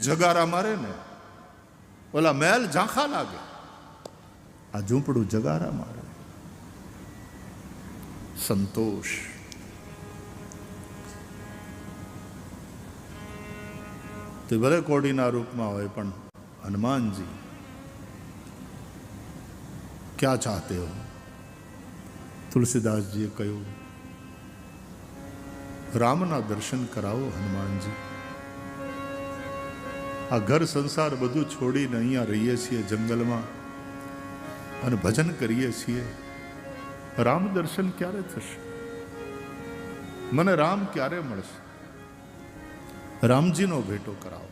જગારા મારે ને ઓલા મહેલ ઝાંખા લાગે, આ ઝૂંપડું જગારા મારે. સંતોષ. તે ભલે કોડીના રૂપમાં હોય, પણ હનુમાનજી ક્યાં ચાહતે હો? તુલસીદાસજીએ કહ્યું, રામના દર્શન કરાવો હનુમાનજી. આ ઘર સંસાર બધું છોડીને અહીંયા રહીએ છીએ જંગલમાં અને ભજન કરીએ છીએ. રામ દર્શન ક્યારે થશે? મને રામ ક્યારે મળશે? રામજીનો ભેટો કરાવો.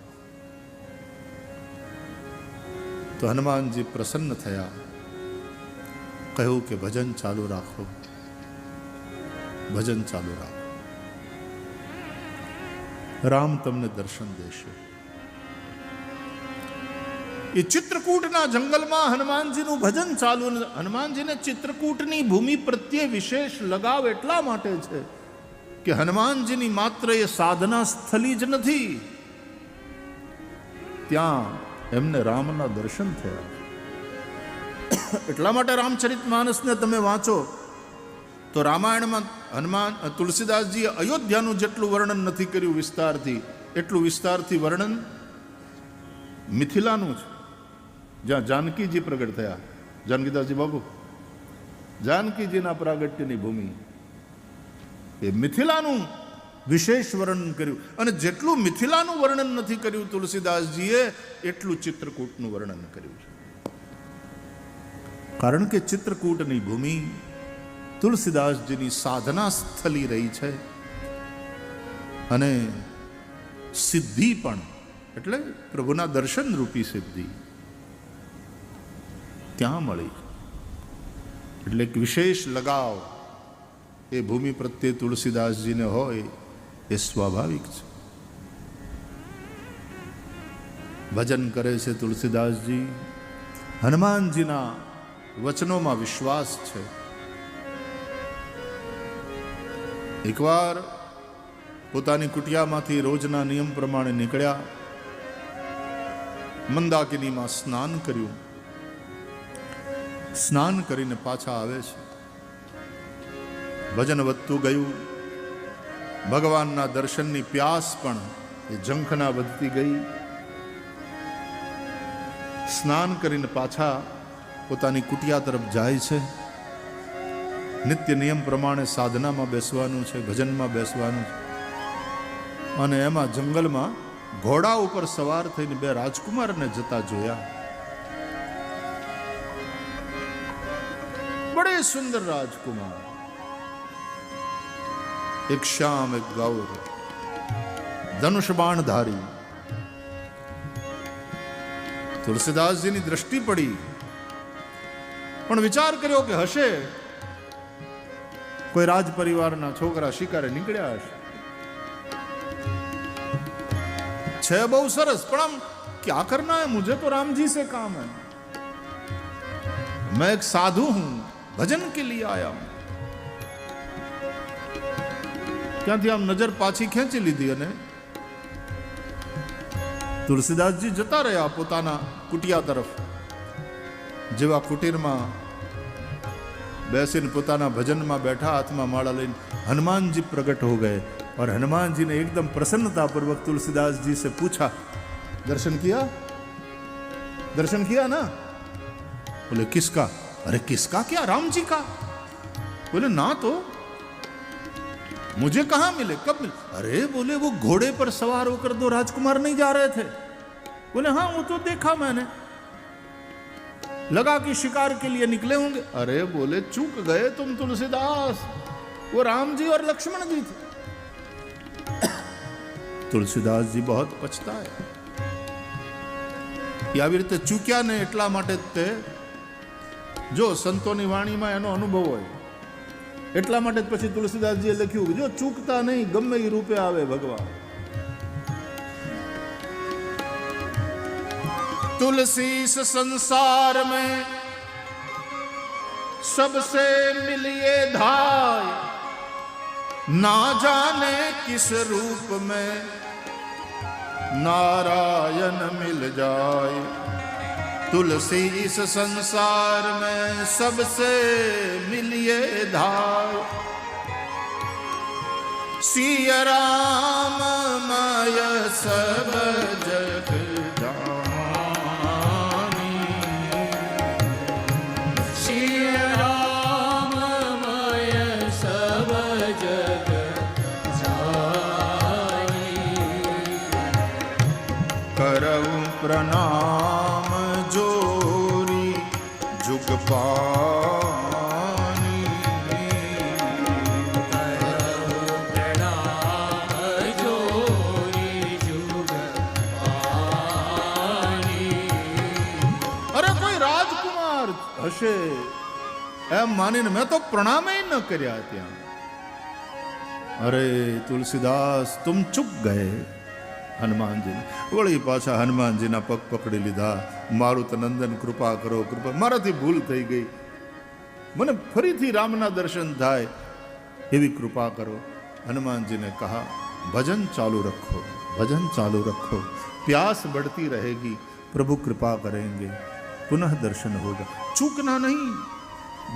તો હનુમાનજી પ્રસન્ન થયા. કહ્યું કે ભજન ચાલુ રાખો, ભજન ચાલુ રાખો, રામ તમને દર્શન દેશે. એ ચિત્રકૂટના જંગલમાં હનુમાનજીનું ભજન ચાલુ. હનુમાનજીને ચિત્રકૂટની ભૂમિ પ્રત્યે વિશેષ લગાવ એટલા માટે છે કે હનુમાનજીની માત્ર એ સાધના સ્થલી જ નથી, ત્યાં એમને રામના દર્શન થયા. એટલા માટે રામચરિતમાનસને તમે વાંચો તો રામાયણમાં તુલસીદાસજીએ અયોધ્યાનું જેટલું વર્ણન નથી કર્યું વિસ્તારથી, એટલું વિસ્તારથી વર્ણન મિથિલાનું છે, જ્યાં જાનકીજી પ્રગટ થયા. જાનકીદાસજી બાબુ, જાનકીજીના પ્રાગટ્યની ભૂમિ, એ મિથિલાનું વિશેષ વર્ણન કર્યું. અને જેટલું મિથિલાનું વર્ણન નથી કર્યું તુલસીદાસજીએ, એટલું ચિત્રકૂટનું વર્ણન કર્યું છે. કારણ કે ચિત્રકૂટની ભૂમિ તુલસીદાસજીની સાધના સ્થલી રહી છે અને સિદ્ધિ પણ, એટલે પ્રભુના દર્શન રૂપી સિદ્ધિ ત્યાં મળી. એટલે એક વિશેષ લગાવ એ ભૂમિ પ્રત્યે તુલસીદાસજીને હોય એ સ્વાભાવિક છે. ભજન કરે છે તુલસીદાસજી. હનુમાનજીના વચનોમાં વિશ્વાસ છે. એકવાર પોતાની કુટિયામાંથી રોજના નિયમ પ્રમાણે નીકળ્યા, મંદાકિનીમાં સ્નાન કર્યું. સ્નાન કરીને પાછા આવે છે. ભજન વધતું ગયું. ભગવાનના દર્શનની પ્યાસ પણ એ ઝંખના વધતી ગઈ. સ્નાન કરીને પાછા પોતાની કુટિયા તરફ જાય છે. નિત્ય નિયમ પ્રમાણે સાધનામાં બેસવાનું છે, ભજનમાં બેસવાનું છે. અને એમાં જંગલમાં ઘોડા ઉપર સવાર થઈને બે રાજકુમારને જતા જોયા. બડે સુંદર રાજકુમાર, એક શ્યામ એક ગૌર, ધનુષ બાણધારી. તુલસીદાસજીની દ્રષ્ટિ પડી, પણ વિચાર કર્યો કે હશે કોઈ રાજ પરિવારના છોકરા શિકારે નીકળ્યા હશે. છે બહુ સરસ, પણ આમ ક્યા કરના है, मुझे तो राम जी से काम है, मैं एक साधु हूं, भजन के लिए आया हूं. ત્યાંથી આમ નજર પાછી ખેંચી લીધી અને તુલસીદાસજી જતા રહ્યા પોતાના કુટિયા તરફ. જેવા કુટીરમાં બેસીને પોતાના ભજનમાં बैठा, हाथમાં माला લઈને हनुमान जी प्रकट हो गए और हनुमान जी ने एकदम प्रसन्नता पूर्वक तुलसीदास जी से पूछा, दर्शन किया? दर्शन किया ना? बोले किसका? अरे किसका क्या? राम जी का. बोले ना तो मुझे कहां मिले, कब मिले? अरे बोले वो घोड़े पर सवार होकर दो राजकुमार नहीं जा रहे थे. बोले हाँ वो तो देखा मैंने, लगा कि शिकार के लिए निकले होंगे. अरे बोले चूक गए तुम तुलसीदास, वो राम जी और लक्ष्मण जी थे. तुलसीदास जी बहुत पछताए. આવી રીતે ચૂક્યા ને એટલા માટે તે, જો સંતોની વાણીમાં એનો અનુભવ હોય એટલા માટે જ પછી તુલસીદાસજીએ લખ્યું, જો ચૂકતા નહીં, ગમે એ રૂપે આવે ભગવાન. तुलसी से संसार में सबसे मिलिए धाय, ना जाने किस रूप में नारायण मिल जाए। तुलसी इस संसार में सबसे मिलिए धाय। सिया राम माय सब जग जानी। सिया राम माय सब जग जानी। करऊं प्रणाम जोरी जुग पानी। करऊं प्रणाम जोरी जुग पानी। अरे कोई राजकुमार हशे एम मानीने मैं तो प्रणाम ही न कर्या त्या। अरे तुलसीदास तुम चूक गए। હનુમાનજી વળી પાછા હનુમાનજીના પગ પકડી લીધા. મારુત નંદન કૃપા કરો, કૃપા, મારાથી ભૂલ થઈ ગઈ, મને ફરીથી રામના દર્શન થાય એવી કૃપા કરો. હનુમાનજીને કહા ભજન ચાલू रखो, भजन चालू रखो, प्यास बढ़ती रहेगी, प्रभु कृपा करेंगे, पुनः दर्शन होगा. चूकना नहीं,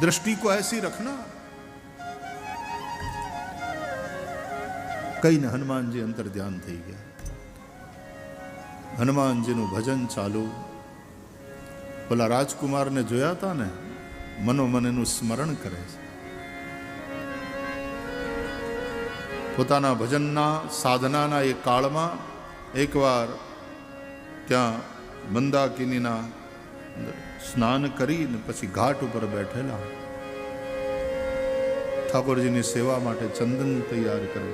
दृष्टि को ऐसी रखना. કઈને હનુમાનજી અંતર ધ્યાન થઈ ગયા. હનુમાનજીનું ભજન ચાલુ. પેલા રાજકુમારને જોયા હતા ને, મનોમન એનું સ્મરણ કરે છે. પોતાના ભજનના સાધનાના એ કાળમાં એકવાર ત્યાં મંદાકિનીના સ્નાન કરીને પછી ઘાટ ઉપર બેઠેલા ઠાકોરજીની સેવા માટે ચંદન તૈયાર કરે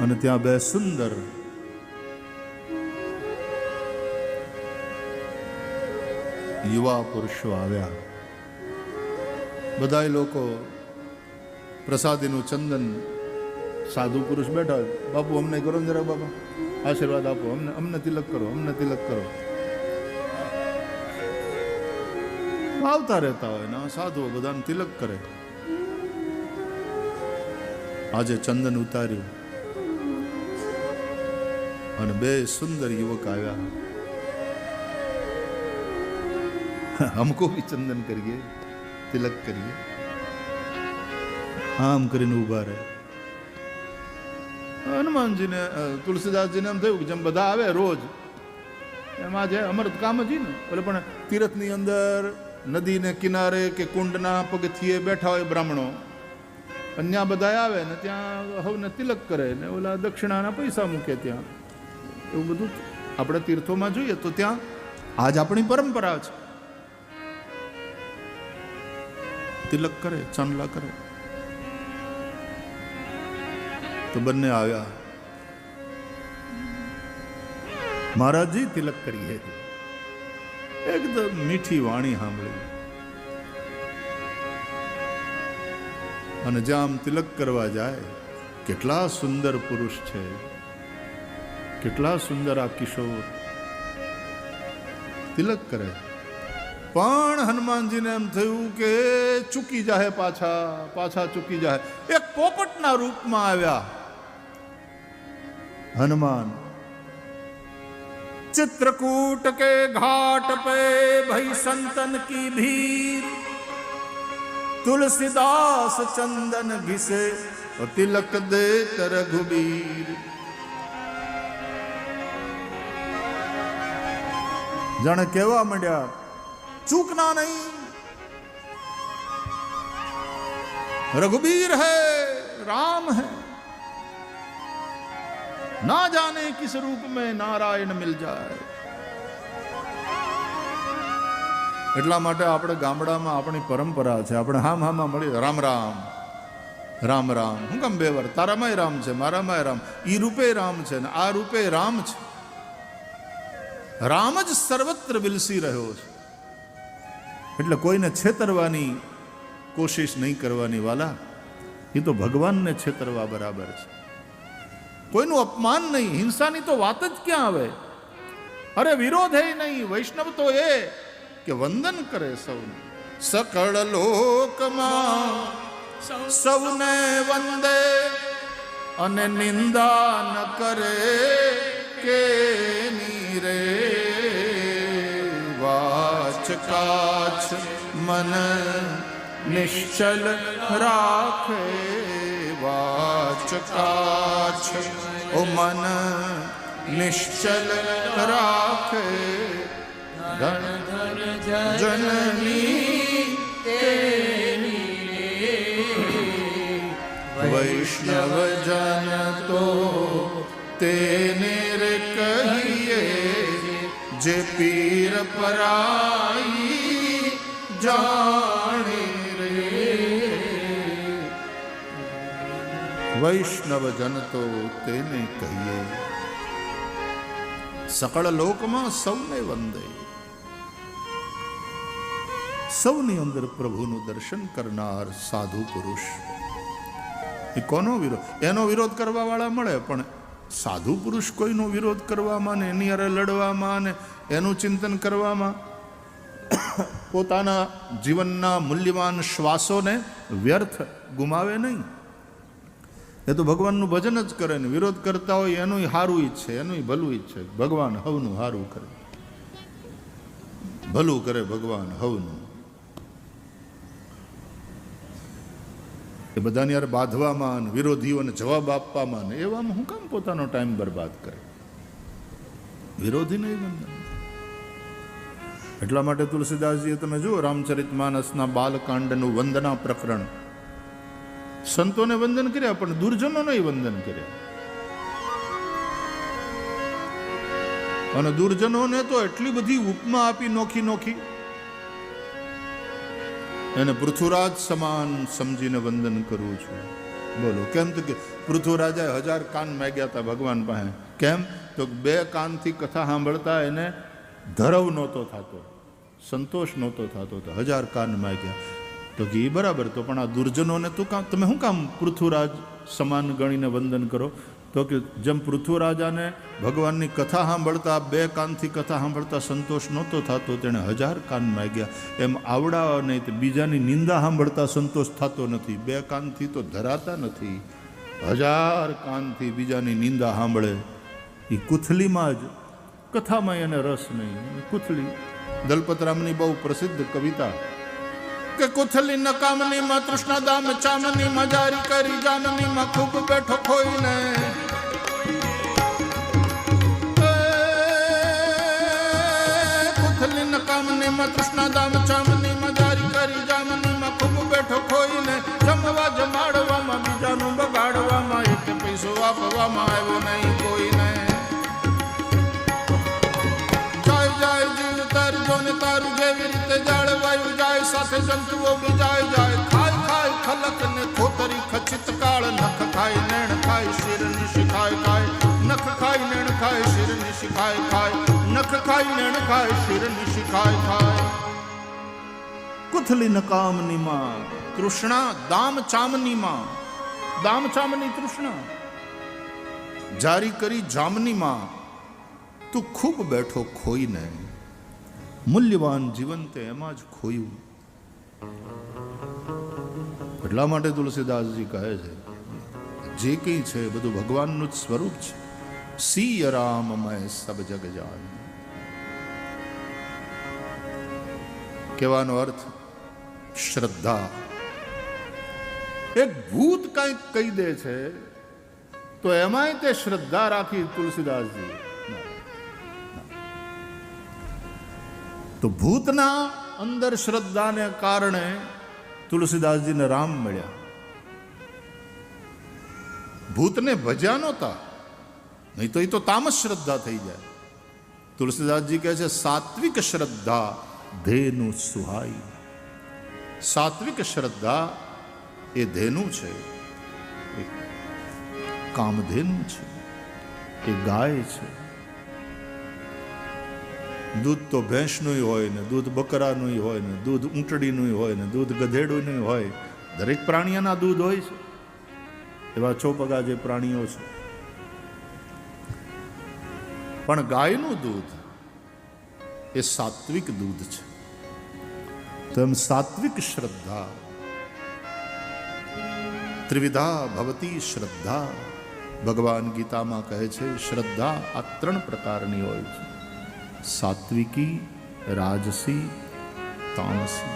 અને ત્યાં બે સુંદર યુવા પુરુષો આવ્યા. બધા લોકો પ્રસાદીનું ચંદન, સાધુ પુરુષ બેઠા, બાપુ અમને કરો ને જરા, બાપા આશીર્વાદ આપો, અમને તિલક કરો, અમને તિલક કરો. આવતા રહેતા હોય ને સાધુઓ બધાને તિલક કરે. આજે ચંદન ઉતાર્યું અને બે સુંદર યુવક આવ્યા. हमको भी चंदन करिए, तिलक करिए. આમ કરીને ઉભા રહે. હનુમાનજીને તુલસીદાસજીને એમ થયું કે જેમ બધા આવે રોજ એમાં જે અમૃત કામ જ ને, એટલે પણ તીર્થની અંદર નદીને કિનારે કે કુંડના પગથિયે બેઠા હોય બ્રાહ્મણો, અન્ય બધા આવે ને ત્યાં હવને તિલક કરે ને ઓલા દક્ષિણાના પૈસા મૂકે ત્યાં. એવું બધું આપણે તીર્થોમાં જોઈએ તો ત્યાં આજ આપણી પરંપરા છે. તિલક કરે, ચાંદલા કરે. તો બંને આવ્યા. મહારાજજી તિલક કરીએ. એકદમ મીઠી વાણી સાંભળી અને જામ તિલક કરવા જાય. કેટલા સુંદર પુરુષ છે, કેટલા સુંદર આ કિશોર. તિલક કરે પણ હનુમાનજીને એમ થયું કે ચૂકી જાય, પાછા ચૂકી જાય. એક પોપટના રૂપમાં આવ્યા હનુમાન. चित्रकूट के घाट पे भई संतन की भीड़, तुलसीदास चंदन घिसे और तिलक दे रघुबीर. जाने केवा मंड्या, चूकना नहीं, रघुबीर है, राम है, ना जाने किस रूप में नारायण मिल जाए. એટલા માટે આપણે ગામડામાં આપણી પરંપરા છે, આપણે હામાં મળી રામ રામ રામ રામ. હું કેમ બે વાર? તારામાંય રામ છે, મારામાંય રામ. ઈ રૂપે રામ છે ને આ રૂપે રામ છે. રામ જ સર્વત્ર વિલસી રહ્યો છે. એટલે કોઈને છેતરવાની કોશિશ નહીં કરવાની વાલા. એ તો ભગવાનને છેતરવા બરાબર છે. કોઈનું અપમાન નહીં, હિંસાની તો વાત જ ક્યાં આવે. અરે વિરોધ હે નહીં. વૈષ્ણવ તો એ કે વંદન કરે સૌને. સકળ લોકમાં સૌને વંદે અને નિંદા ન કરે કે રે વાચ કાચ મન નિશ્ચલ રાખે વાચ કાચ ઓ મન નિશ્ચલ રાખે ધન જનની વૈષ્ણવ જન તો તેને રે કહીએ જે પીર પરાઈ જાણે રે વૈષ્ણવ જન તો તેને કહીએ સકળ લોકમાં સૌને વંદે સૌની અંદર પ્રભુનું દર્શન કરનાર સાધુ પુરુષ એ કોનો વિરોધ? એનો વિરોધ કરવા વાળા મળે, પણ સાધુ પુરુષ કોઈનો વિરોધ કરવામાં ને એની અરે લડવામાં ને એનું ચિંતન કરવામાં પોતાના જીવનના મૂલ્યવાન શ્વાસોને વ્યર્થ ગુમાવે નહીં. એ તો ભગવાનનું ભજન જ કરે ને વિરોધ કરતા હોય એનું હારું ઈચ્છે, એનું ભલું ઈચ્છે. ભગવાન હવનું હારું કરે, ભલું કરે ભગવાન હવનું. એ બધાની યાર બાંધવામાં વિરોધીઓને જવાબ આપવામાં ને એવામાં હું કામ પોતાનો ટાઈમ બરબાદ કરે? વિરોધી નહીં બંધન. એટલા માટે તુલસીદાસજીએ તમે જુઓ રામચરિતમાનસના બાલકાંડનું વંદના પ્રકરણ, સંતોને વંદન કર્યા પણ દુર્જનોને વંદન કર્યા. અને દુર્જનોને તો એટલી બધી ઉપમા આપી નોખી નોખી, એને પૃથ્વીરાજ સમાન સમજીને વંદન કરું છું. બોલો કેમ? તો કે પૃથ્વીરાજાએ 1000 કાન માગ્યા હતા ભગવાન પાસે. કેમ? તો 2 કાનથી કથા સાંભળતા એને ધરવ નહોતો થતો, સંતોષ નહોતો થતો, તો 1000 કાન માગ્યા. તો કે એ બરાબર, તો પણ આ દુર્જનોને તું કામ, તમે શું કામ પૃથ્વીરાજ સમાન ગણીને વંદન કરો? તો કે જેમ પૃથ્વીરાજાને ભગવાનની કથા સાંભળતા 2 કાનથી કથા સાંભળતા સંતોષ નહોતો થતો, તેણે 1000 કાન માગ્યા. એમ આવડા નહીં તો બીજાની નિંદા સાંભળતા સંતોષ થતો નથી. 2 કાનથી તો ધરાતા નથી, 1000 કાનથી બીજાની નિંદા સાંભળે. એ કુથલીમાં જ, કથામાં એને રસ નહીં. કુથલી દલપતરામની બહુ પ્રસિદ્ધ કવિતા કે કુથલી નકામની માં તૃષ્ણા દામ ચામની માં જારી કરી જાનની માં ખૂબ બેઠો ખોઈને કુથલી નકામની માં તૃષ્ણા દામ ચામની માં જારી કરી જાનની માં ખૂબ બેઠો ખોઈને જમવા જમાડવામાં બીજાનું બગાડવામાં એક પૈસો આપવામાં આવ્યો નહીં કોઈને. જાય જાય જીવ તારજો ને તારું જેવી રીતે જાળવાયું જાય, સાથે જંતુઓ બીજાય જાય. ખાય ખાય ખલક ને ખોતરી ખચિત કાળ, નખ ખાય નેણ ખાય શિર નિશિખાય ખાય, નખ ખાય નેણ ખાય શિર નિશિખાય ખાય, નખ ખાય નેણ ખાય શિર નિશિખાય ખાય. કુથલી નકામની માં તૃષ્ણા દામ ચામની માં, દામ ચામની તૃષ્ણા જારી કરી જામની માં તું ખૂબ બેઠો ખોઈને. મૂલ્યવાન જીવન તે એમાં જ ખોયું. એટલા માટે તુલસીદાસજી કહે છે જે કંઈ છે બધું ભગવાનનું જ સ્વરૂપ છે. સિય રામમય સબ જગ જાન. કહેવાનો અર્થ શ્રદ્ધા. એક ભૂત કંઈક કહી દે છે તો એમાંય તે શ્રદ્ધા રાખી તુલસીદાસજી. તો ભૂતના અંદર શ્રદ્ધાને કારણે તુલસીદાસજીને રામ મળ્યા. ભૂતને ભજ્યા નહોતા, નહીં તો એ તો તામસ શ્રદ્ધા થઈ જાય. તુલસીદાસજી કહે છે સાત્વિક શ્રદ્ધા ધેનું સુહાઈ. સાત્વિક શ્રદ્ધા એ ધેનું છે, એ કામધેનું છે, એ ગાય છે. દૂધ તો ભેંસનું હોય ને, દૂધ બકરાનું હોય ને, દૂધ ઊંટડીનું હોય ને, દૂધ ગધેડું હોય. દરેક પ્રાણીઓના દૂધ હોય છે. એવા ચોપગા જે પ્રાણીઓ છે, પણ ગાયનું દૂધ એ સાત્વિક દૂધ છે. તો એમ સાત્વિક શ્રદ્ધા ત્રિવિધા ભવતી શ્રદ્ધા. ભગવાન ગીતામાં કહે છે શ્રદ્ધા આ 3 પ્રકારની હોય છે, સાત્વિકી, રાજસી, તામસી.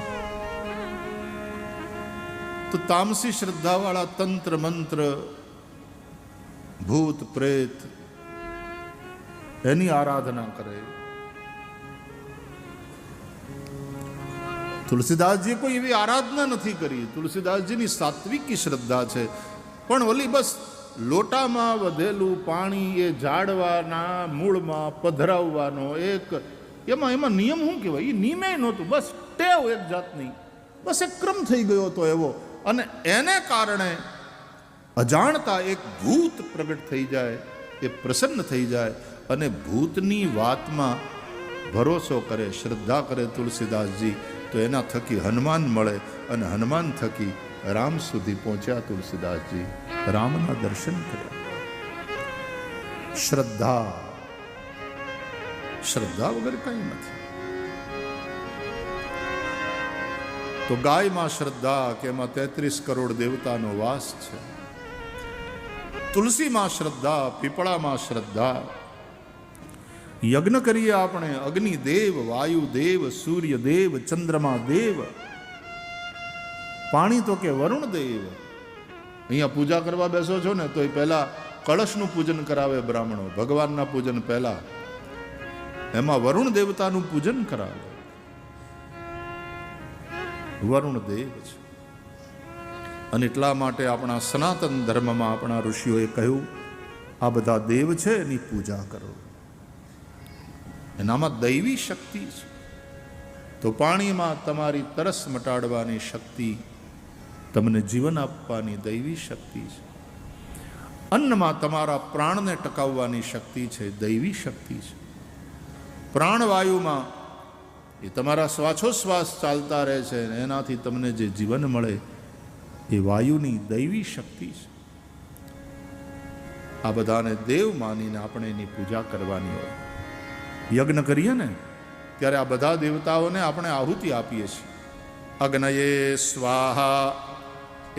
તો તામસી શ્રદ્ધાવાળા તંત્ર મંત્ર, ભૂત પ્રેત એની આરાધના કરે. તુલસીદાસજી કોઈ એવી આરાધના નથી કરી. તુલસીદાસજીની સાત્વિકી શ્રદ્ધા છે. પણ ઓલી બસ લોટામાં વધેલું પાણી એ ઝાડવાના મૂળમાં પધરાવવાનો એક એમાં નિયમ શું કહેવાય, એ નિયમે નહોતું, બસ ટેવ એક જાતની, બસ એક ક્રમ થઈ ગયો હતો એવો. અને એને કારણે અજાણતા એક ભૂત પ્રગટ થઈ જાય, એ પ્રસન્ન થઈ જાય અને ભૂતની વાતમાં ભરોસો કરે, શ્રદ્ધા કરે તુલસીદાસજી, તો એના થકી હનુમાન મળે અને હનુમાન થકી રામ સુધી પહોંચ્યા તુલસીદાસજી, રામના દર્શન કર્યા. શ્રદ્ધા, શ્રદ્ધા વગર કંઈ નથી. તો ગાયમાં શ્રદ્ધા કે એમાં 33 કરોડ દેવતાનો વાસ છે. તુલસીમાં શ્રદ્ધા, પીપળામાં શ્રદ્ધા. યજ્ઞ કરીએ આપણે, અગ્નિદેવ, વાયુદેવ, સૂર્યદેવ, ચંદ્રમા દેવ, પાણી તો કે વરુણ દેવ. અહીંયા પૂજા કરવા બેસો છો ને તો એ પહેલા કળશનું પૂજન કરાવે બ્રાહ્મણો, ભગવાનના પૂજન પહેલા એમાં વરુણ દેવતાનું પૂજન કરાવે. વરુણ દેવ છે. અને એટલા માટે આપણા સનાતન ધર્મમાં આપણા ઋષિઓએ કહ્યું આ બધા દેવ છે એની પૂજા કરો, એનામાં દૈવી શક્તિ છે. તો પાણીમાં તમારી તરસ મટાડવાની શક્તિ, તમને જીવન આપવાની દૈવી શક્તિ છે. અન્નમાં તમારા પ્રાણને ટકાવવાની શક્તિ છે, દૈવી શક્તિ છે. પ્રાણવાયુમાં એ તમારા શ્વાસોશ્વાસ ચાલતા રહે છે, એનાથી તમને જે જીવન મળે એ વાયુની દૈવી શક્તિ છે. આ બધાને દેવ માનીને આપણે એની પૂજા કરવાની હોય. યજ્ઞ કરીએ ને ત્યારે આ બધા દેવતાઓને આપણે આહુતિ આપીએ છીએ. અગ્નયે સ્વાહા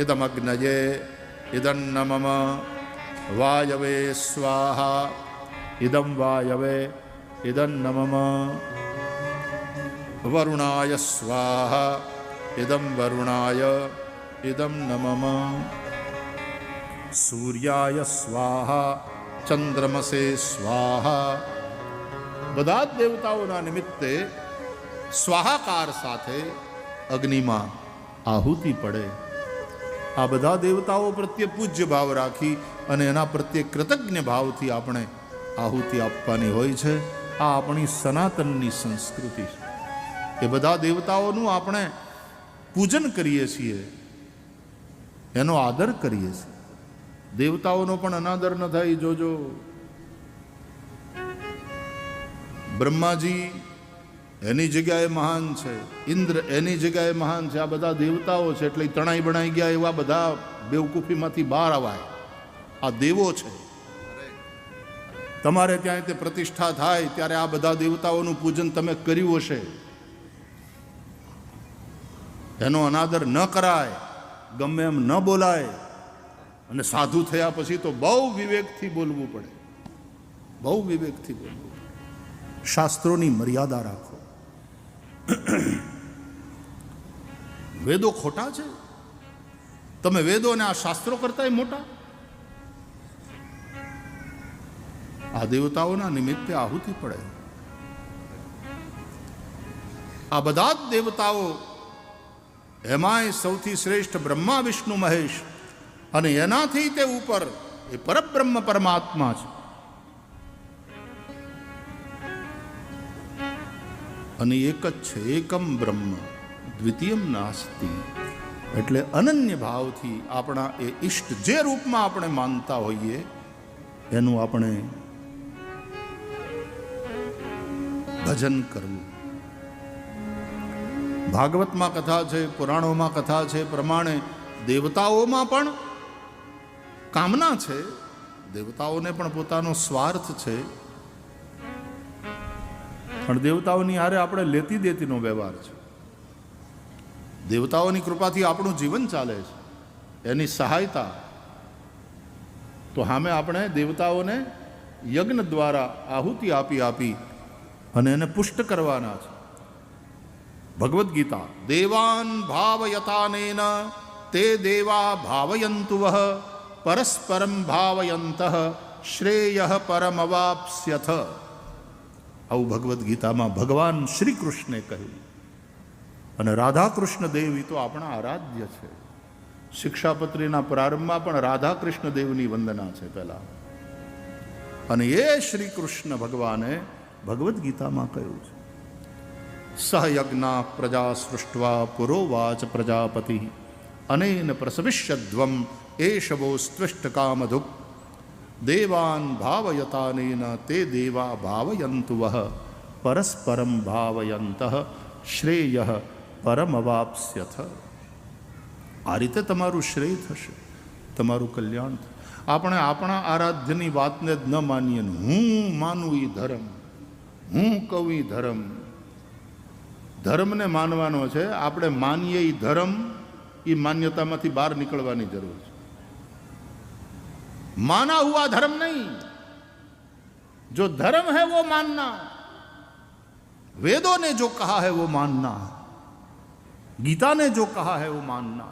ઇદમ અગ્નયે ઇદન્નમમ, વાયવે સ્વાહા ઇદમ વાયવે ઇદન્નમમ, વરુણાય સ્વાહા ઇદમ વરુણાય ઇદમ નમમ, સૂર્યાય સ્વાહા ચંદ્રમસે સ્વાહા. બધા જ દેવતાઓના નિમિત્તે સ્વાહાકાર સાથે અગ્નિમાં આહુતિ પડે. આ બધા દેવતાઓ પ્રત્યે પૂજ્ય ભાવ રાખી અને એના પ્રત્યે કૃતજ્ઞ ભાવથી આપણે આહુતિ આપવાની હોય છે. આ આપણી સનાતનની સંસ્કૃતિ છે. એ બધા દેવતાઓનું આપણે પૂજન કરીએ છીએ, એનો આદર કરીએ છીએ. દેવતાઓનો પણ અનાદર ન થાય. જોજો, બ્રહ્માજી એની જગ્યાએ મહાન છે, ઇન્દ્ર એની જગ્યાએ મહાન છે. આ બધા દેવતાઓ છે એટલે તણાઈ બણાઈ ગયા એવા બધા બેવકૂફીમાંથી બહાર આવાય. આ દેવો છે. તમારે ત્યાં તે પ્રતિષ્ઠા થાય ત્યારે આ બધા દેવતાઓનું પૂજન તમે કર્યું હશે, એનો અનાદર ન કરાય, ગમે એમ ન બોલાય. અને સાધુ થયા પછી તો બહુ વિવેકથી બોલવું પડે, બહુ વિવેકથી બોલવું પડે. શાસ્ત્રોની મર્યાદા રાખો. વેદો ખોટા છે? તમે વેદો અને આ શાસ્ત્રો કરતા મોટા? આ દેવતાઓના નિમિત્તે આહુતિ પડે. આ બધા જ દેવતાઓ, એમાંય સૌથી શ્રેષ્ઠ બ્રહ્મા વિષ્ણુ મહેશ, અને એનાથી તે ઉપર એ પરબ્રહ્મ પરમાત્મા છે. અને એક જ છે, એકમ બ્રહ્મ દ્વિતીયમ નાસ્તિ. એટલે અનન્ય ભાવથી આપણા એ ઈષ્ટ જે રૂપમાં આપણે માનતા હોઈએ એનું આપણે ભજન કરવું. ભાગવતમાં કથા છે, પુરાણોમાં કથા છે પ્રમાણે દેવતાઓમાં પણ કામના છે. દેવતાઓને પણ પોતાનો સ્વાર્થ છે. પણ દેવતાઓની હારે આપણે લેતી દેતીનો વ્યવહાર છે. દેવતાઓની કૃપાથી આપણું જીવન ચાલે છે, એની સહાયતા. તો સામે આપણે દેવતાઓને યજ્ઞ દ્વારા આહુતિ આપી આપી અને એને પુષ્ટ કરવાના છે. ભગવદ્ ગીતા દેવાન ભાવયતાનેન તે દેવા ભાવયંતુ વહ પરસ્પરમ ભાવયંત શ્રેય પરમવાપ્સ્યથ. આવું ભગવદ્ ગીતામાં ભગવાન શ્રી કૃષ્ણે કહ્યું. અને રાધાકૃષ્ણ દેવ એ તો આપણા આરાધ્ય છે. શિક્ષાપત્રીના પ્રારંભમાં પણ રાધાકૃષ્ણ દેવની વંદના છે પહેલા. અને એ શ્રી કૃષ્ણ ભગવાને ભગવદ્ ગીતામાં કહ્યું છે સહયજ્ઞા પ્રજા સૃષ્ટવા પુરોવાચ પ્રજાપતિ અનેન પ્રસવિષ્યધ્વમ એષવો સ્ત્વિષ્ટ કામધુક દેવાન ભાવયતાનેન તે દેવા ભાવયંતુ વહ પરસ્પરમ ભાવયંત શ્રેય પરમવાપ્સ્યથ. આ રીતે તમારું શ્રેય થશે, તમારું કલ્યાણ થશે. આપણે આપણા આરાધ્યની વાતને જ ન માનીએ. હું માનું એ ધર્મ, હું કહું એ ધર્મ. ધર્મને માનવાનો છે. આપણે માનીએ એ ધર્મ, એ માન્યતામાંથી બહાર નીકળવાની જરૂર છે. माना हुआ धर्म नहीं, जो धर्म है वो मानना. वेदों ने जो कहा है वो मानना, गीता ने जो कहा है वो मानना,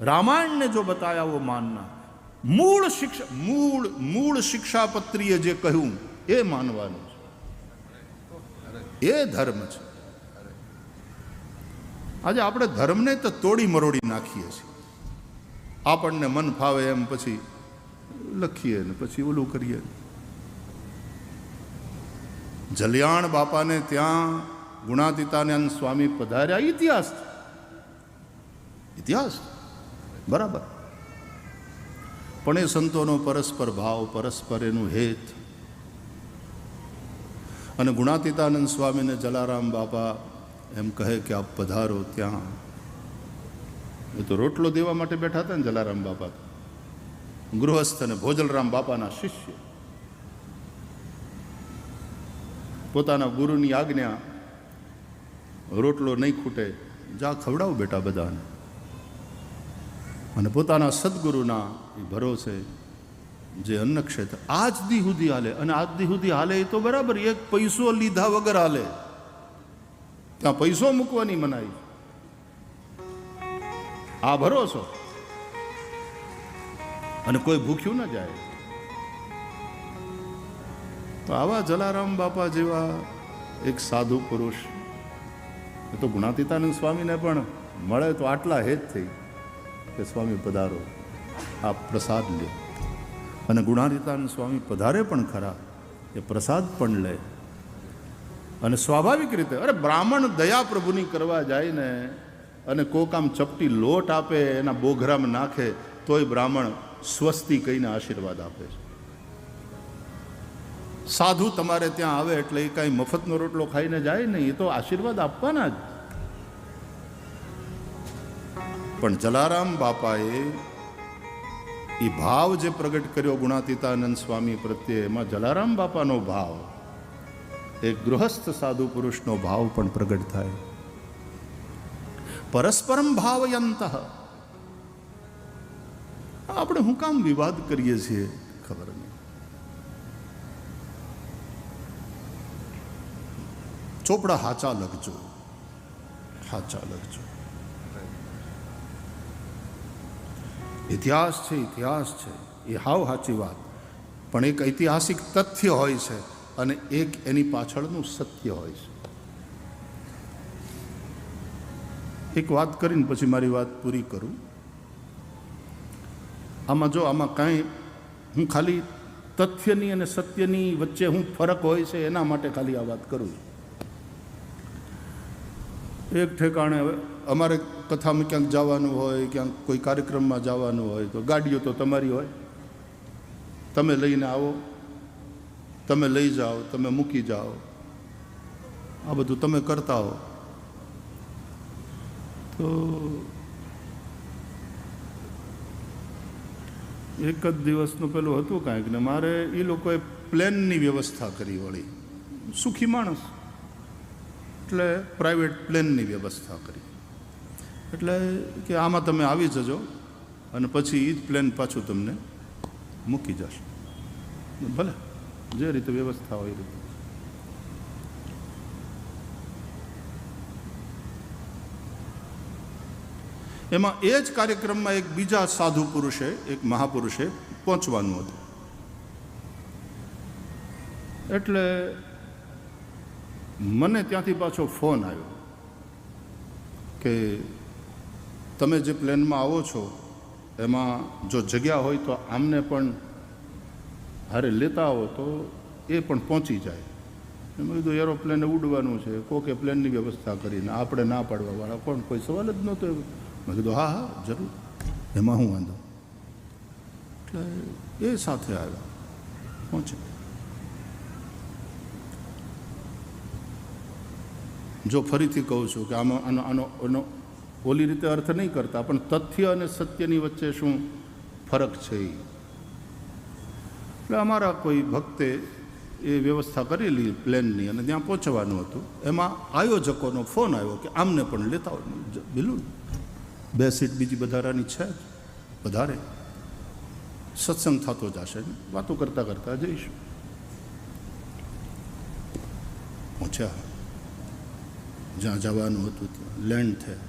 रामायण ने जो बताया वो मानना. मूળ શિક્ષાપત્રીએ જે કહ્યું એ માનવાનું છે. એ ધર્મ છે. આજે આપણે ધર્મને તો તોડી મરોડી નાખીએ છીએ. આપણને મન ફાવે એમ પછી લખીએ ને પછી ઓલું કરીએ. જલિયાણ બાપાને ત્યાં ગુણાતીતાનંદ સ્વામી પધાર્યા. ઇતિહાસ બરાબર. પણ એ સંતોનો પરસ્પર ભાવ, પરસ્પર એનું હેત. અને ગુણાતીતાનંદ સ્વામીને જલારામ બાપા એમ કહે કે આપ પધારો ત્યાં. એ તો રોટલો દેવા માટે બેઠા હતા ને જલારામ બાપા, ગૃહસ્થ અને ભોજલરામ બાપાના શિષ્ય. પોતાના ગુરુની આજ્ઞા, રોટલો નહીં ખૂટે, જા ખવડાવ બેટા બધાને. અને પોતાના સદગુરુના એ ભરોસે જે અન્ન ક્ષેત્ર આજ દી સુધી હાલે. અને આજ દી સુધી હાલે એ તો બરાબર, એક પૈસો લીધા વગર હાલે. ત્યાં પૈસો મૂકવાની મનાઈ. આ ભરોસો. અને કોઈ ભૂખ્યું ન જાય. તો આવા જલારામ બાપા જેવા એક સાધુ પુરુષ, એ તો ગુણાતીતાનંદ સ્વામીને પણ મળે તો આટલા હેત થઈ કે સ્વામી પધારો, આપ પ્રસાદ લે. અને ગુણાતીતાનંદ સ્વામી પધારે પણ ખરા, એ પ્રસાદ પણ લે. અને સ્વાભાવિક રીતે, અરે બ્રાહ્મણ દયા પ્રભુની કરવા જાય ને અને કોક આમ ચપટી લોટ આપે, એના બોઘરામાં નાખે, તોય બ્રાહ્મણ સ્વસ્તિ કહીને આશીર્વાદ આપે છે. સાધુ તમારે ત્યાં આવે એટલે એ કાંઈ મફતનો રોટલો ખાઈને જાય નહીં, એ તો આશીર્વાદ આપવાના જ. પણ જલારામ બાપાએ એ ભાવ જે પ્રગટ કર્યો ગુણાતીતાનંદ સ્વામી પ્રત્યે, એમાં જલારામ બાપાનો ભાવ, એક ગૃહસ્થ સાધુ પુરુષનો ભાવ પણ પ્રગટ થાય. પરસ્પરમ ભાવયંત. આપણે હું કામ વિવાદ કરીએ છીએ ખબર નહીં. ચોપડા હાચા લખજો, હાચા લખજો. ઇતિહાસ છે, ઇતિહાસ છે, એ હાવ સાચી વાત. પણ એક ઐતિહાસિક તથ્ય હોય છે અને એક એની પાછળનું સત્ય હોય છે. એક વાત કરીને પછી મારી વાત પૂરી કરું. આમાં કાંઈ હું ખાલી તથ્યની અને સત્યની વચ્ચે હું ફરક હોય છે એના માટે ખાલી આ વાત કરું છું. એક ઠેકાણે હવે અમારે કથામાં ક્યાંક જવાનું હોય, ક્યાંક કોઈ કાર્યક્રમમાં જવાનું હોય તો ગાડીઓ તો તમારી હોય, તમે લઈને આવો, તમે લઈ જાઓ, તમે મૂકી જાઓ, આ બધું તમે કરતા હો. તો એક જ દિવસનું પેલું હતું કાંઈક ને મારે એ લોકોએ પ્લેનની વ્યવસ્થા કરી, વળી સુખી માણસ એટલે પ્રાઇવેટ પ્લેનની વ્યવસ્થા કરી. એટલે કે આમાં તમે આવી જજો અને પછી એ જ પ્લેન પાછું તમને મૂકી જશે. ભલે જે રીતે વ્યવસ્થા હોય એ રીતે. એમાં એ જ કાર્યક્રમમાં એક બીજા સાધુ પુરુષે, એક મહાપુરુષે પહોંચવાનું હતું. એટલે મને ત્યાંથી પાછો ફોન આવ્યો કે તમે જે પ્લેનમાં આવો છો એમાં જો જગ્યા હોય તો આમને પણ હારે લેતા આવો તો એ પણ પહોંચી જાય. મેં કીધું એરોપ્લેને ઉડવાનું છે, કોકે પ્લેનની વ્યવસ્થા કરીને, આપણે ના પાડવાવાળા કોણ, કોઈ સવાલ જ નહોતો. મેં કીધું હા હા જરૂર, એમાં હું વાંધો. એટલે એ સાથે આવ્યા, પહોંચે. જો ફરીથી કહું છું કે આમાં આનો ઓલી રીતે અર્થ નહીં કરતા, પણ તથ્ય અને સત્યની વચ્ચે શું ફરક છે. એટલે અમારા કોઈ ભક્તે એ વ્યવસ્થા કરેલી પ્લેનની અને ત્યાં પહોંચવાનું હતું. એમાં આયોજકોનો ફોન આવ્યો કે આમને પણ લેતા હોય. બિલકુલ 2 સીટ બીજી વધારાની છે, વધારે સત્સંગ થતો જશે, વાતો કરતાં કરતાં જઈશું. પહોંચ્યા, જ્યાં જવાનું હતું ત્યાં લેન્ડ થયા.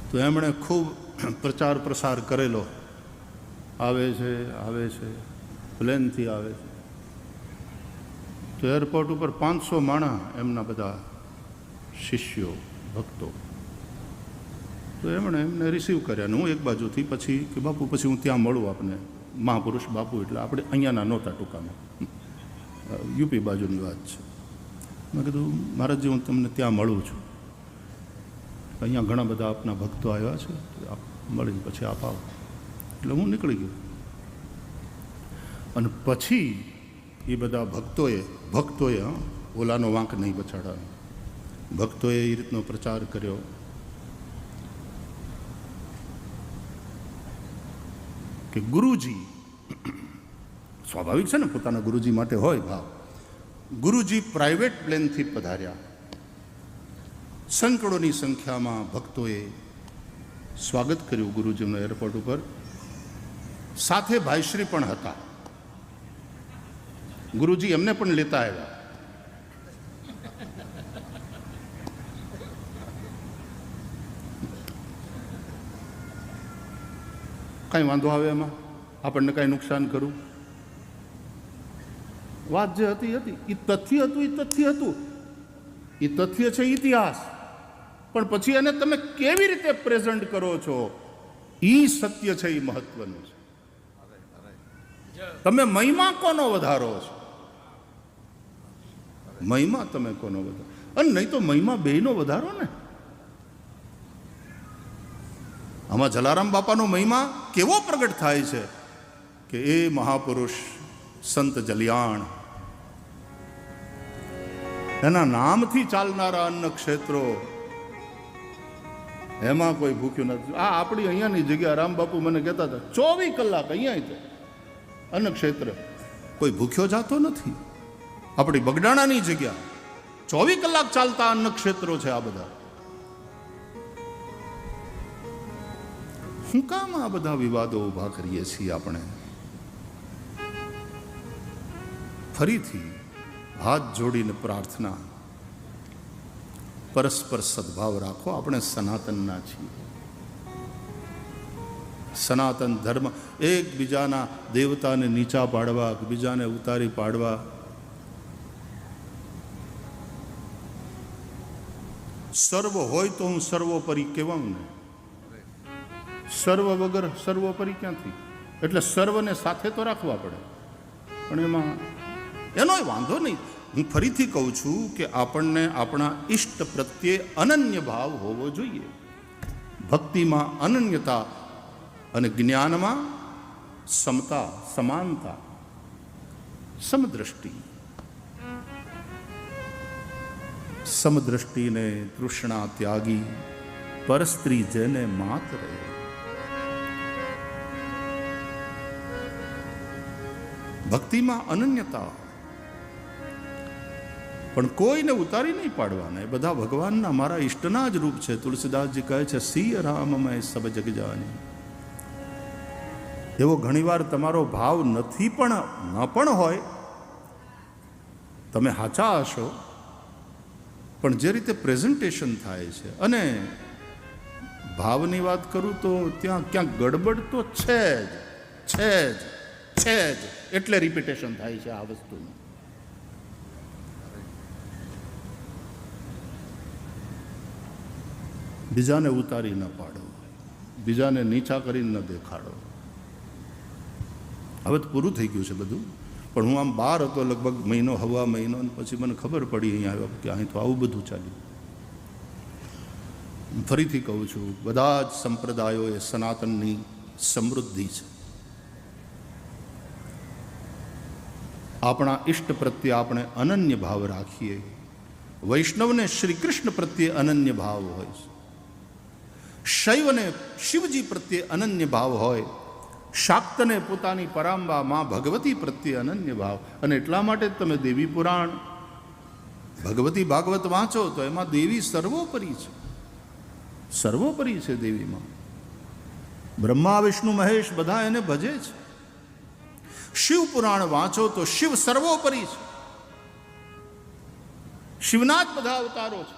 તો એમણે ખૂબ પ્રચાર પ્રસાર કરેલો, આવે છે પ્લેનથી આવે છે. તો એરપોર્ટ ઉપર 500 માણસ, એમના બધા શિષ્યો ભક્તો. તો એમણે એમને રિસીવ કર્યા ને હું એક બાજુથી પછી કે બાપુ પછી હું ત્યાં મળું આપને. મહાપુરુષ બાપુ એટલે આપણે અહીંયાના નહોતા, ટૂંકામાં યુપી બાજુની વાત છે. મેં કીધું મહારાજજી હું તમને ત્યાં મળું છું, અહીંયા ઘણા બધા આપના ભક્તો આવ્યા છે, આપ મળીને પછી આપ આવો. એટલે હું નીકળી ગયો. અને પછી એ બધા ભક્તોએ ઓલાનો વાંક નહીં બચાડવાનો, ભક્તોએ એ રીતનો પ્રચાર કર્યો કે ગુરુજી, સ્વાભાવિક છે ને પોતાના ગુરુજી માટે હોય ભાવ. ગુરુજી પ્રાઇવેટ પ્લેનથી પધાર્યા. સેંકડોની સંખ્યામાં ભક્તોએ સ્વાગત કર્યું ગુરુજીનું એરપોર્ટ ઉપર. સાથે ભાઈશ્રી પણ હતા. ગુરુજી એમને પણ લેતા આવ્યા. કાંઈ વાંધો આવે એમાં? આપણને કાંઈ નુકસાન કરું? વાત જે હતી એ તથ્ય હતું, એ તથ્ય છે ઇતિહાસ. પણ પછી એને તમે કેવી રીતે પ્રેઝન્ટ કરો છો એ સત્ય છે, એ મહત્વનું છે. તમે મહિમા કોનો વધારો છો? મહિમા તમે કોનો વધારો? અને નહીં તો મહિમા બેયનો વધારો ને. આમાં જલારામ બાપાનો મહિમા કેવો પ્રગટ થાય છે કે એ મહાપુરુષ સંત જલિયાણ, એના નામથી ચાલનારા અન્ન ક્ષેત્રો, એમાં કોઈ ભૂખ્યું નથી. આ આપણી અહીંયાની જગ્યા રામ બાપુ મને કહેતા હતા 24 કલાક અહીંયા અન્ન ક્ષેત્ર, કોઈ ભૂખ્યો જાતો નથી. આપણી બગડાણાની જગ્યા 24 કલાક ચાલતા અન્ન ક્ષેત્રો છે. આ બધા શું કામ આ બધા વિવાદો ઊભા કરીએ છીએ આપણે? ફરીથી હાથ જોડીને પ્રાર્થના, પરસ્પર સદભાવ રાખો. આપણે સનાતનના છીએ. સનાતન ધર્મ એકબીજાના દેવતાને નીચા પાડવા, એકબીજાને ઉતારી પાડવા, સર્વ હોય તો હું સર્વોપરી કહેવાઉં ને. સર્વ વગર સર્વોપરી ક્યાંથી? એટલે સર્વને સાથે તો રાખવા પડે. પણ એમાં એનો વાંધો નહીં. હું ફરીથી કહું છું કે આપણને આપણા ઈષ્ટ પ્રત્યે અનન્ય ભાવ હોવો જોઈએ. ભક્તિમાં અનન્યતા અને જ્ઞાનમાં સમતા, સમાનતા, સમદ્રષ્ટિ. સમદ્રષ્ટિને તૃષ્ણા ત્યાગી, પરસ્ત્રી જેને માત રહે. ભક્તિમાં અનન્યતા, પણ કોઈને ઉતારી નહીં પાડવાના. એ બધા ભગવાનના, મારા ઈષ્ટના જ રૂપ છે. તુલસીદાસજી કહે છે સિય રામમય સબ જગ જાની. એવો ઘણીવાર તમારો ભાવ નથી પણ ન પણ હોય, તમે સાચા હશો, પણ જે રીતે પ્રેઝન્ટેશન થાય છે, અને ભાવની વાત કરું તો ત્યાં ક્યાંક ગડબડ તો છે જ, એટલે રિપીટેશન થાય છે આ વસ્તુનું. બીજાને ઉતારી ન પાડો, બીજાને નીચા કરીને ન દેખાડો. હવે તો પૂરું થઈ ગયું છે બધું, પણ હું આમ બહાર હતો લગભગ મહિનો, હવા મહિનો, અને પછી મને ખબર પડી અહીંયા આવ્યા કે અહીં તો આવું બધું ચાલ્યું. ફરીથી કહું છું, બધા જ સંપ્રદાયો એ સનાતનની સમૃદ્ધિ છે. આપણા ઈષ્ટ પ્રત્યે આપણે અનન્ય ભાવ રાખીએ. વૈષ્ણવને શ્રી કૃષ્ણ પ્રત્યે અનન્ય ભાવ હોય છે, શૈવને શિવજી પ્રત્યે અનન્ય ભાવ હોય, શાક્તને પોતાની પરાંબા માં ભગવતી પ્રત્યે અનન્ય ભાવ. અને એટલા માટે તમે દેવી પુરાણ, ભગવતી ભાગવત વાંચો તો એમાં દેવી સર્વોપરી છે, સર્વોપરી છે દેવીમાં. બ્રહ્મા વિષ્ણુ મહેશ બધા એને ભજે છે. શિવ પુરાણ વાંચો તો શિવ સર્વોપરી છે, શિવના જ બધા અવતારો છે,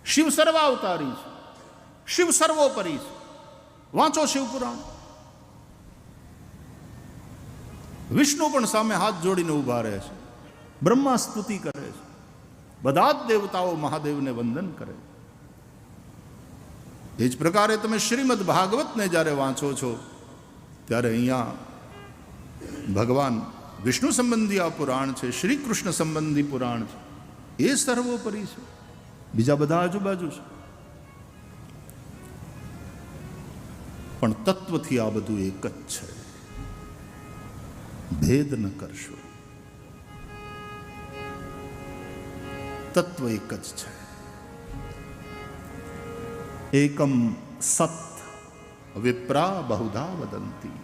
શિવ સર્વાવતારી છે, શિવ સર્વોપરી છે. વાંચો શિવ પુરાણ. વિષ્ણુ પણ સામે હાથ જોડીને ઊભા રહે છે, બ્રહ્મા સ્તુતિ કરે છે, બધા જ દેવતાઓ મહાદેવને વંદન કરે. એ જ પ્રકારે તમે શ્રીમદ ભાગવતને જ્યારે વાંચો છો ત્યારે અહીંયા ભગવાન વિષ્ણુ સંબંધી આ પુરાણ છે, શ્રી કૃષ્ણ સંબંધી પુરાણ છે, એ સર્વોપરી છે, બીજા બધા આજુબાજુ છે. પણ તત્વથી આ બધું એક જ છે, ભેદ ન કરશો. તત્વ એક જ છે. એકમ સત વિપ્રા બહુધા વદંતી.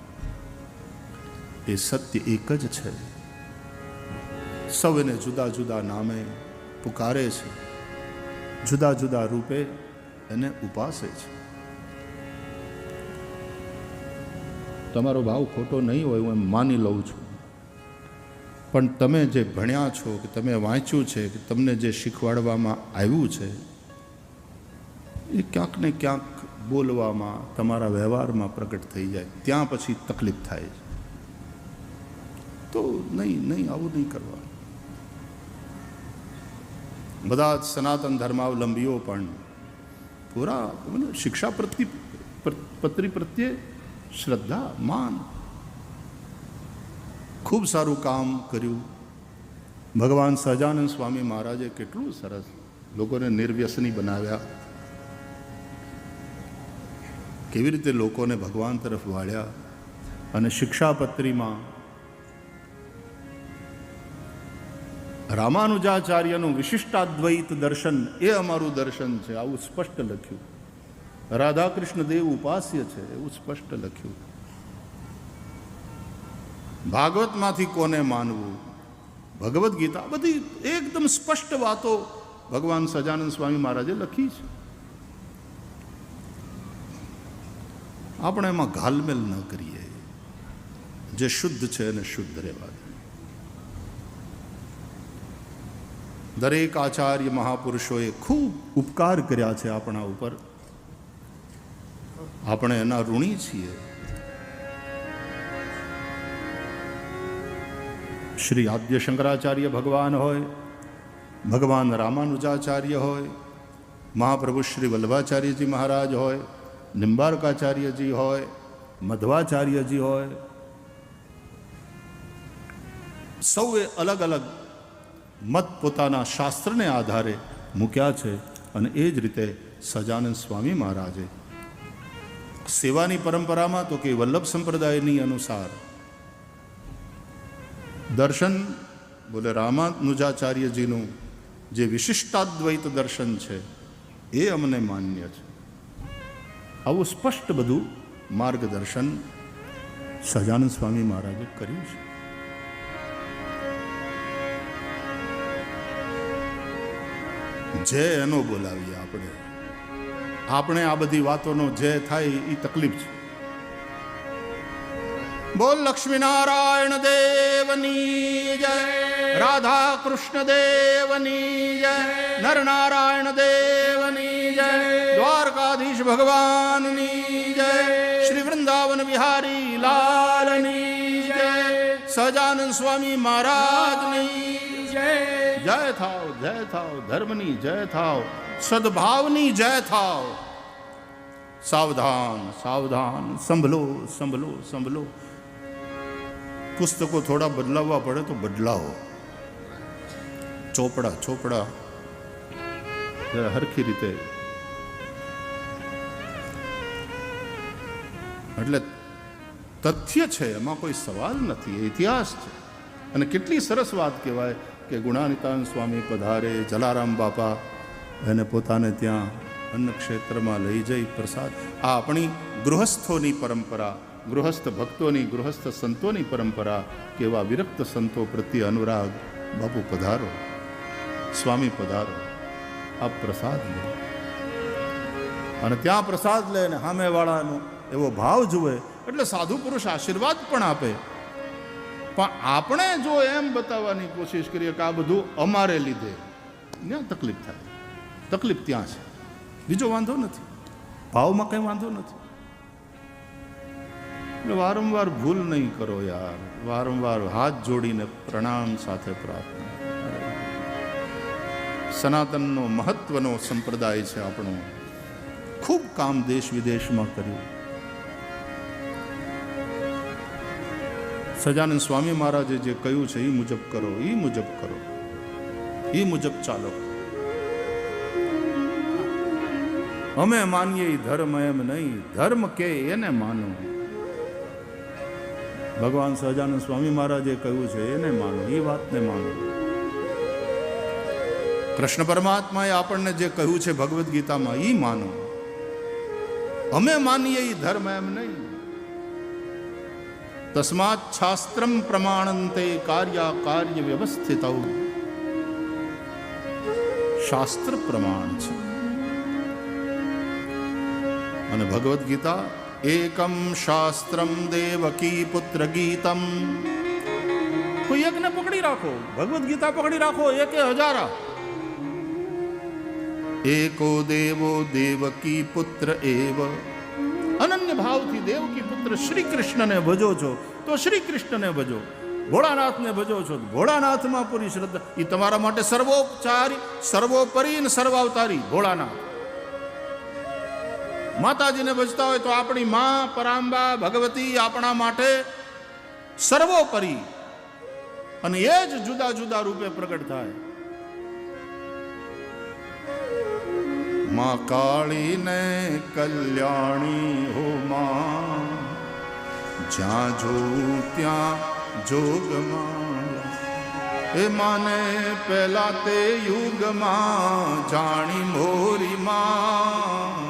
એ સત્ય એક જ છે. સૌ એને જુદા જુદા નામે પુકારે છે, જુદા જુદા રૂપે એને ઉપાસે છે. તમારો ભાવ ખોટો નહીં હોય, હું એમ માની લઉં છું, પણ તમે જે ભણ્યા છો, કે તમે વાંચ્યું છે, કે તમને જે શીખવાડવામાં આવ્યું છે, એ ક્યાંક ને ક્યાંક બોલવામાં, તમારા વ્યવહારમાં પ્રગટ થઈ જાય, ત્યાં પછી તકલીફ થાય છે. તો નહીં, આવું નહીં કરવાનું. બધા જ સનાતન ધર્માવલંબીઓ પણ પૂરા શિક્ષા પત્રી પ્રત્યે શ્રદ્ધા, માન, ખૂબ સારું કામ કર્યું. ભગવાન સહજાનંદ સ્વામી મહારાજે કેટલું સરસ લોકોને નિર્વ્યસની બનાવ્યા, કેવી રીતે લોકોને ભગવાન તરફ વાળ્યા. અને શિક્ષાપત્રીમાં રામાનુજાચાર્યનું વિશિષ્ટાદ્વૈત દર્શન એ અમારું દર્શન છે, આવું સ્પષ્ટ લખ્યું. રાધાકૃષ્ણ દેવ ઉપાસ્ય છે, એવું સ્પષ્ટ લખ્યું. ભાગવતમાંથી કોને માનવું, ભગવદ્ ગીતા, બધી એકદમ સ્પષ્ટ વાતો ભગવાન સહજાનંદ સ્વામી મહારાજે લખી છે. આપણે એમાં ઘાલમેલ ન કરીએ. જે શુદ્ધ છે એને શુદ્ધ રહેવા દે. દરેક આચાર્ય મહાપુરુષોએ ખૂબ ઉપકાર કર્યા છે આપણા ઉપર, આપણે એના ઋણી છીએ. શ્રી આદ્ય શંકરાચાર્ય ભગવાન હોય, ભગવાન રામાનુજાચાર્ય હોય, મહાપ્રભુ શ્રી વલ્લભાચાર્યજી મહારાજ હોય, નિંબાર્કાચાર્યજી હોય, મધ્વાચાર્યજી હોય, સૌએ અલગ અલગ મત પોતાના શાસ્ત્રને આધારે મૂક્યા છે. અને એ જ રીતે સહજાનંદ સ્વામી મહારાજે સેવાની પરંપરામાં તો કે વલ્લભ સંપ્રદાયની અનુસાર દર્શન, બોલે રામાનુજાચાર્યજીનું જે વિશિષ્ટાદ્વૈત દર્શન છે એ અમને માન્ય છે. આવું સ્પષ્ટ બધું માર્ગદર્શન સહજાનંદ સ્વામી મહારાજે કર્યું છે. જય એનો બોલાવીએ આપણે આ બધી વાતોનો જય થાય એ તકલીફ છે. બોલ લક્ષ્મીનારાયણ દેવની જય, રાધા કૃષ્ણ દેવની જય, નરનારાયણ દેવની જય, દ્વારકાધીશ ભગવાનની જય, શ્રી વૃંદાવન વિહારી લાલની જય, સહજાનંદ સ્વામી મહારાજની જય. જય થાવ, ધર્મની જય થાવ, સદભાવની જય થાવ. સાવધાન સાવધાન, સંભલો સંભલો સંભલો. પુસ્તકો થોડા બદલાવવા પડે તો બદલાવો. ચોપડા જરા હરખી રીતે. એટલે તથ્ય છે, એમાં કોઈ સવાલ નથી, એ ઇતિહાસ છે. અને કેટલી સરસ વાત કહેવાય કે ગુણાનિતાન સ્વામી પધારે, જલારામ બાપા એને પોતાને ત્યાં અન્ન ક્ષેત્રમાં લઈ જઈ પ્રસાદ. આ આપણી ગૃહસ્થોની પરંપરા, ગૃહસ્થ ભક્તોની, ગૃહસ્થ સંતોની પરંપરા. કેવા વિરક્ત સંતો પ્રત્યે અનુરાગ. બાપુ પધારો, સ્વામી પધારો, આપ પ્રસાદ લે. અને ત્યાં પ્રસાદ લે ને સામેવાળાનો એવો ભાવ જુએ એટલે સાધુ પુરુષ આશીર્વાદ પણ આપે. પણ આપણે જો એમ બતાવવાની કોશિશ કરીએ કે આ બધું અમારે લીધે, ત્યાં તકલીફ થાય. તકલીફ ત્યાં છે, બીજો વાંધો નથી, ભાવમાં કંઈ વાંધો નથી. એટલે વારંવાર ભૂલ નહીં કરો યાર, વારંવાર હાથ જોડીને પ્રણામ સાથે પ્રાર્થના. સનાતનનો મહત્વનો સંપ્રદાય છે આપણો. ખૂબ કામ દેશ વિદેશમાં કર્યું. સહજાનંદ સ્વામી મહારાજે જે કહ્યું છે એ મુજબ કરો, એ મુજબ કરો, એ મુજબ ચાલો. અમે માનીએ એ ધર્મ એમ નહીં, ધર્મ કે એને માનો. ભગવાન સહજાનંદ સ્વામી મહારાજે કહ્યું છે એને માનો, એ વાતને માનો. કૃષ્ણ પરમાત્માએ આપણને જે કહ્યું છે ભગવદ્ ગીતામાં એ માનો. અમે માનીએ એ ધર્મ એમ નહીં. તસ્માત શાસ્ત્રમ પ્રમાણંતે કાર્ય વ્યવસ્થિત. શાસ્ત્ર પ્રમાણ છે. અને ભગવદ્ ગીતા એકમ શાસ્ત્રમ દેવકી પુત્ર ગીતમ. કોઈ એકને પકડી રાખો, ભગવદ્ ગીતા પકડી રાખો, એકે હજારા. એકો દેવો દેવકી પુત્ર એવ. અનન્ય ભાવથી દેવકી પુત્ર શ્રી કૃષ્ણને ભજો છો તો શ્રી કૃષ્ણને ભજો, ભોળાનાથને ભજો છો તો ભોળાનાથમાં પૂરી શ્રદ્ધા. એ તમારા માટે સર્વોપચારી, સર્વોપરી અને સર્વાવતારી ભોળાનાથ. માતાજીને ભજતા હોય તો આપણી માં પરાંબા ભગવતી આપણા માટે સર્વોપરી, અને એ જ જુદા જુદા રૂપે પ્રગટ થાય. માં કાળી ને કલ્યાણી હો માં, જ્યાં જો ત્યાં જોગમાં. એ માને પહેલા તે યુગમાં જાણી મોરી માં,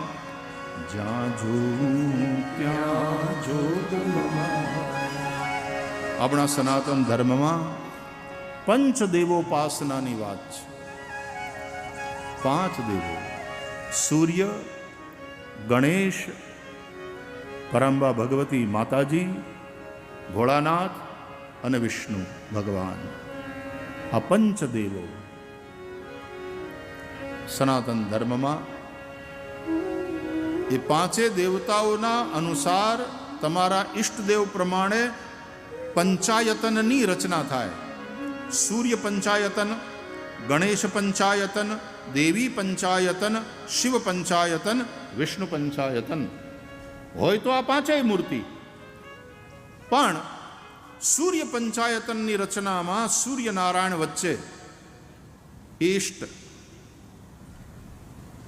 જ્યાં જોઉં ત્યાં જોગમાં. આપણા સનાતન ધર્મમાં પંચદેવોપાસનાની વાત છે. 5 દેવો: સૂર્ય, ગણેશ, પરાંબા ભગવતી માતાજી, ભોળાનાથ અને વિષ્ણુ ભગવાન. આ પંચદેવો સનાતન ધર્મમાં. એ 5 દેવતાઓના અનુસાર તમારા ઈષ્ટદેવ પ્રમાણે પંચાયતનની રચના થાય. સૂર્ય પંચાયતન, ગણેશ પંચાયતન, દેવી પંચાયતન, શિવ પંચાયતન, વિષ્ણુ પંચાયતન હોય તો આ 5 મૂર્તિ. પણ સૂર્ય પંચાયતનની રચનામાં સૂર્યનારાયણ વચ્ચે ઈષ્ટ.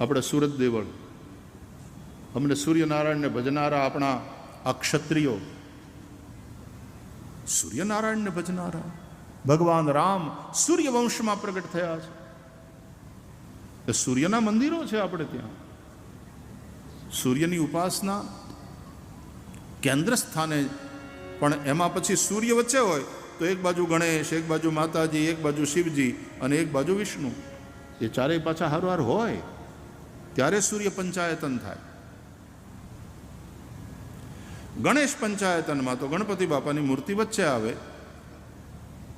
આપણે સુરત દેવળ, અમને સૂર્યનારાયણને ભજનારા આપણા આ ક્ષત્રિયો, સૂર્યનારાયણને ભજનારા. ભગવાન રામ સૂર્યવંશમાં પ્રગટ થયા છે. એ સૂર્યના મંદિરો છે આપણે ત્યાં. સૂર્યની ઉપાસના કેન્દ્ર સ્થાને. પણ એમાં પછી સૂર્ય વચ્ચે હોય તો એક બાજુ ગણેશ, એક બાજુ માતાજી, એક બાજુ શિવજી અને એક બાજુ વિષ્ણુ. એ ચારેય પાછા હારવાર હોય ત્યારે સૂર્ય પંચાયતન થાય. ગણેશ પંચાયતનમાં તો ગણપતિ બાપાની મૂર્તિ વચ્ચે આવે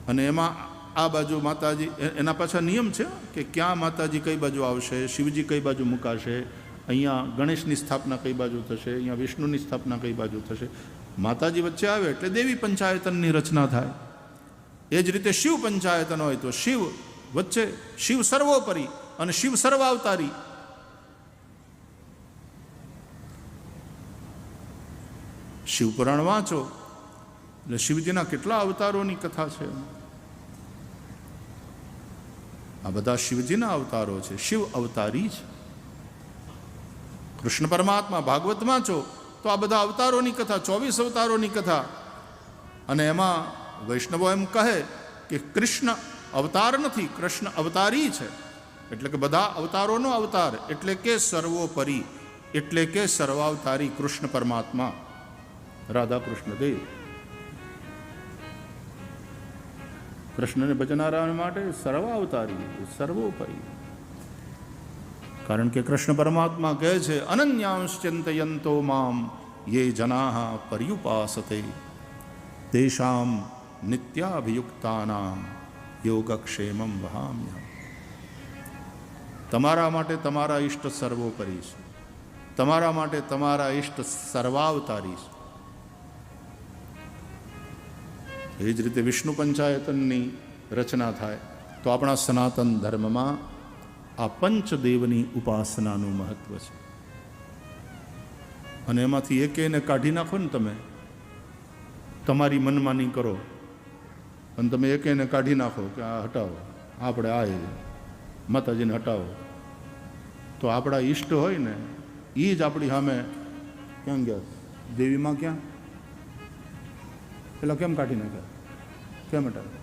અને એમાં આ બાજુ માતાજી, એના પાછા નિયમ છે કે ક્યાં માતાજી કઈ બાજુ આવશે, શિવજી કઈ બાજુ મુકાશે, અહીંયા ગણેશની સ્થાપના કઈ બાજુ થશે, અહીંયા વિષ્ણુની સ્થાપના કઈ બાજુ થશે. માતાજી વચ્ચે આવે એટલે દેવી પંચાયતનની રચના થાય. એ જ રીતે શિવ પંચાયતન હોય તો શિવ વચ્ચે, શિવ સર્વોપરી અને શિવ સર્વાવતારી. શિવપુરાણ વાંચો એટલે શિવજીના કેટલા અવતારોની કથા છે. આ બધા શિવજીના અવતારો છે, શિવ અવતારી છે. કૃષ્ણ પરમાત્મા ભાગવત વાંચો તો આ બધા અવતારોની કથા, 24 અવતારોની કથા. અને એમાં વૈષ્ણવો એમ કહે કે કૃષ્ણ અવતાર નથી, કૃષ્ણ અવતારી છે. એટલે કે બધા અવતારોનો અવતાર, એટલે કે સર્વોપરી, એટલે કે સર્વાવતારી કૃષ્ણ પરમાત્મા, રાધા કૃષ્ણ દેવ. કૃષ્ણને ભજનારા માટે સર્વાવતારી, સર્વોપરી. કારણ કે કૃષ્ણ પરમાત્મા કહે છે અનન્યાંશ્ચિંતયંતો મામ યે જનાઃ પર્યુપાસતે તેષાં નિત્યાભિયુક્તાનાં યોગક્ષેમં વહામ્યહમ. તમારા માટે તમારા ઈષ્ટ સર્વોપરી છે, તમારા માટે તમારા ઈષ્ટ સર્વાવતારી છે. એ જ રીતે વિષ્ણુ પંચાયતનની રચના થાય તો આપણા સનાતન ધર્મમાં આ પંચદેવની ઉપાસનાનું મહત્વ છે. અને એમાંથી એકેને કાઢી નાખો ને, તમે તમારી મનમાની કરો અને તમે એકેને કાઢી નાખો કે આ હટાવો, આપણે આ માતાજીને હટાવો, તો આપણા ઈષ્ટ હોય ને એ જ આપણી સામે ક્યાં ગયા, દેવીમાં ક્યાં, પેલા કેમ કાઢી નાખ્યા, કેમ હટાવે,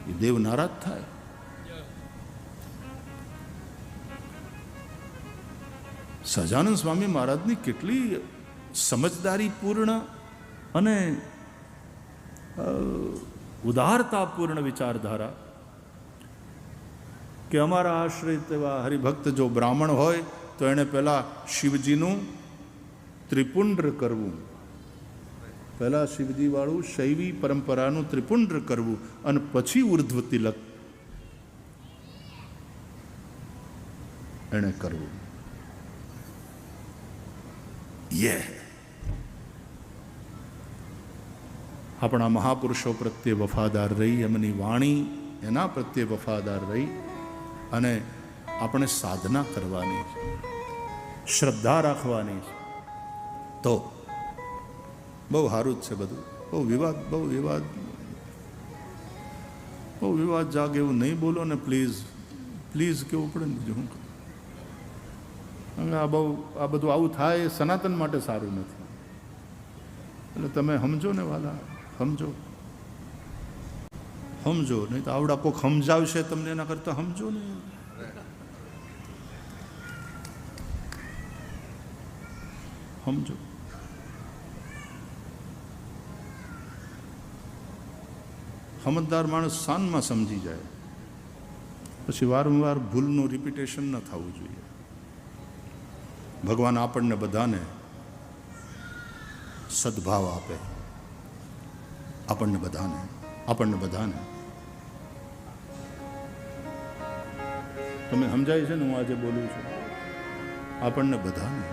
એ દેવ નારાજ થાય. સહજાનંદ સ્વામી મહારાજની કેટલી સમજદારીપૂર્ણ અને ઉદારતાપૂર્ણ વિચારધારા કે અમારા આશ્રિત એવા હરિભક્ત જો બ્રાહ્મણ હોય તો એણે પહેલાં શિવજીનું ત્રિપુંડ્ર કરવું, પહેલાં શિવજીવાળું શૈવી પરંપરાનું ત્રિપુંડ્ર કરવું અને પછી ઉર્ધ્વ તિલક એણે કરવું. આપણા મહાપુરુષો પ્રત્યે વફાદાર રહી, એમની વાણી એના પ્રત્યે વફાદાર રહી અને આપણે સાધના કરવાની છે, શ્રદ્ધા રાખવાની છે. તો બહુ સારું જ છે બધું. બહુ વિવાદ જાગે એવું નહીં બોલો ને, પ્લીઝ પ્લીઝ કેવું પડે ને. બીજું હું આ બધું આવું થાય એ સનાતન માટે સારું નથી. એટલે તમે સમજો ને વાલા, સમજો નહીં તો આવડા કોક સમજાવશે તમને, એના કરતા સમજો ને. સમજો. સમજદાર માણસ શાનમાં સમજી જાય, પછી વારંવાર ભૂલનું રિપીટેશન ન થવું જોઈએ. ભગવાન આપણને બધાને સદભાવ આપે, આપણને બધાને. તમે સમજાય છે ને હું આજે બોલું છું? આપણને બધાને